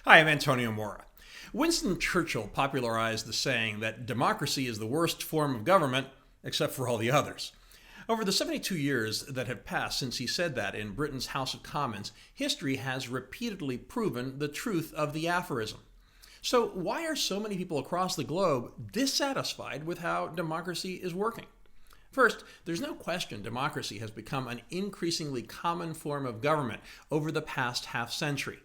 Hi, I'm Antonio Mora. Winston Churchill popularized the saying that democracy is the worst form of government, except for all the others. Over the 72 years that have passed since he said that in Britain's House of Commons, history has repeatedly proven the truth of the aphorism. So, why are so many people across the globe dissatisfied with how democracy is working? First, there's no question democracy has become an increasingly common form of government over the past half century.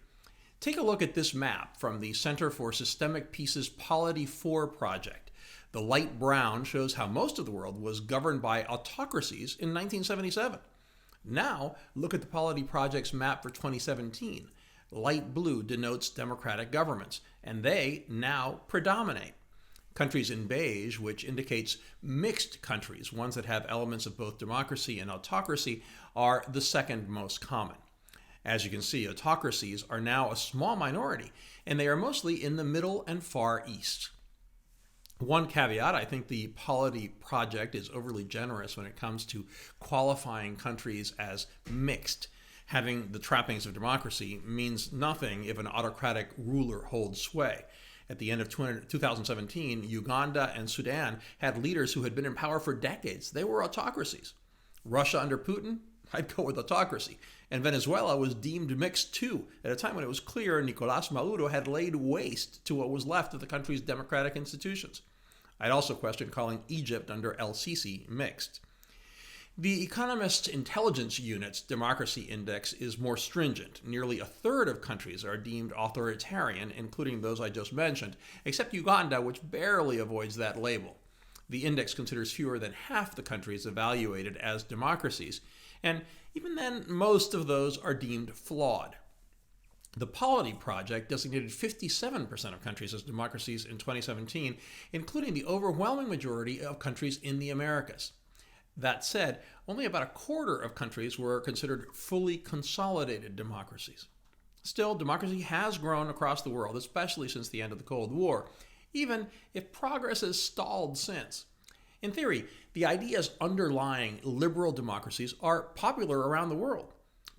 Take a look at this map from the Center for Systemic Peace's Polity 4 project. The light brown shows how most of the world was governed by autocracies in 1977. Now, look at the Polity Project's map for 2017. Light blue denotes democratic governments, and they now predominate. Countries in beige, which indicates mixed countries, ones that have elements of both democracy and autocracy, are the second most common. As you can see, autocracies are now a small minority, and they are mostly in the Middle and Far East. One caveat, I think the Polity Project is overly generous when it comes to qualifying countries as mixed. Having the trappings of democracy means nothing if an autocratic ruler holds sway. At the end of 2017, Uganda and Sudan had leaders who had been in power for decades. They were autocracies. Russia under Putin? I'd go with autocracy. And Venezuela was deemed mixed too, at a time when it was clear Nicolás Maduro had laid waste to what was left of the country's democratic institutions. I'd also question calling Egypt under El-Sisi mixed. The Economist Intelligence Unit's Democracy Index is more stringent. Nearly a third of countries are deemed authoritarian, including those I just mentioned, except Uganda, which barely avoids that label. The index considers fewer than half the countries evaluated as democracies, and even then, most of those are deemed flawed. The Polity Project designated 57% of countries as democracies in 2017, including the overwhelming majority of countries in the Americas. That said, only about a quarter of countries were considered fully consolidated democracies. Still, democracy has grown across the world, especially since the end of the Cold War, even if progress has stalled since. In theory, the ideas underlying liberal democracies are popular around the world.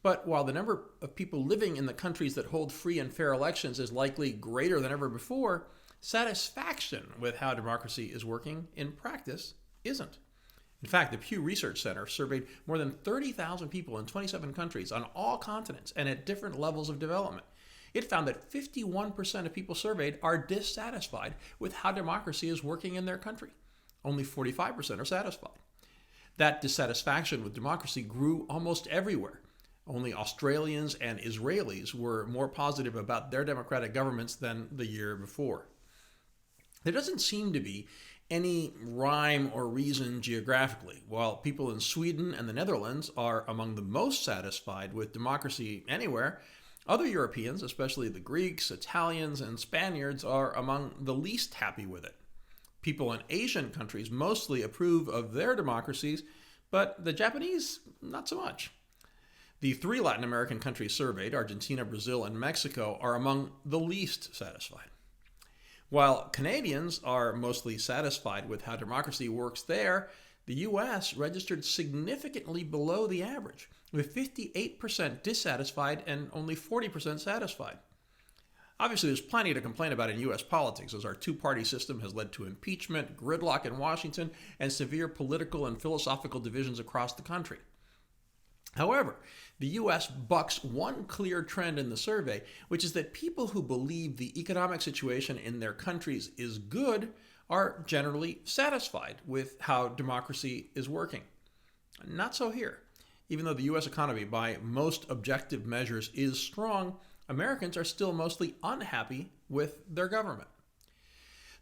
But while the number of people living in the countries that hold free and fair elections is likely greater than ever before, satisfaction with how democracy is working in practice isn't. In fact, the Pew Research Center surveyed more than 30,000 people in 27 countries on all continents and at different levels of development. It found that 51% of people surveyed are dissatisfied with how democracy is working in their country. Only 45% are satisfied. That dissatisfaction with democracy grew almost everywhere. Only Australians and Israelis were more positive about their democratic governments than the year before. There doesn't seem to be any rhyme or reason geographically. While people in Sweden and the Netherlands are among the most satisfied with democracy anywhere, other Europeans, especially the Greeks, Italians, and Spaniards, are among the least happy with it. People in Asian countries mostly approve of their democracies, but the Japanese, not so much. The three Latin American countries surveyed, Argentina, Brazil, and Mexico, are among the least satisfied. While Canadians are mostly satisfied with how democracy works there, the U.S. registered significantly below the average, with 58% dissatisfied and only 40% satisfied. Obviously, there's plenty to complain about in U.S. politics, as our two-party system has led to impeachment, gridlock in Washington, and severe political and philosophical divisions across the country. However, the U.S. bucks one clear trend in the survey, which is that people who believe the economic situation in their countries is good are generally satisfied with how democracy is working. Not so here. Even though the U.S. economy, by most objective measures, is strong, Americans are still mostly unhappy with their government.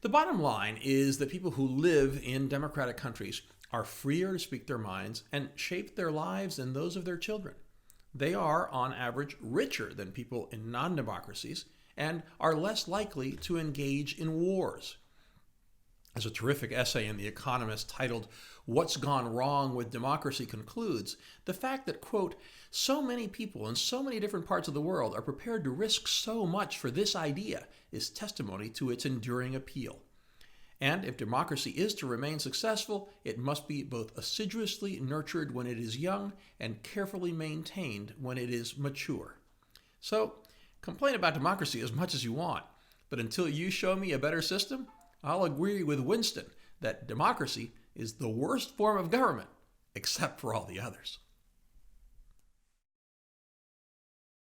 The bottom line is that people who live in democratic countries are freer to speak their minds and shape their lives and those of their children. They are, on average, richer than people in non-democracies and are less likely to engage in wars. As a terrific essay in The Economist titled, "What's Gone Wrong with Democracy" concludes, the fact that, quote, so many people in so many different parts of the world are prepared to risk so much for this idea is testimony to its enduring appeal. And if democracy is to remain successful, it must be both assiduously nurtured when it is young and carefully maintained when it is mature. So, Complain about democracy as much as you want, but until you show me a better system, I'll agree with Winston that democracy is the worst form of government, except for all the others.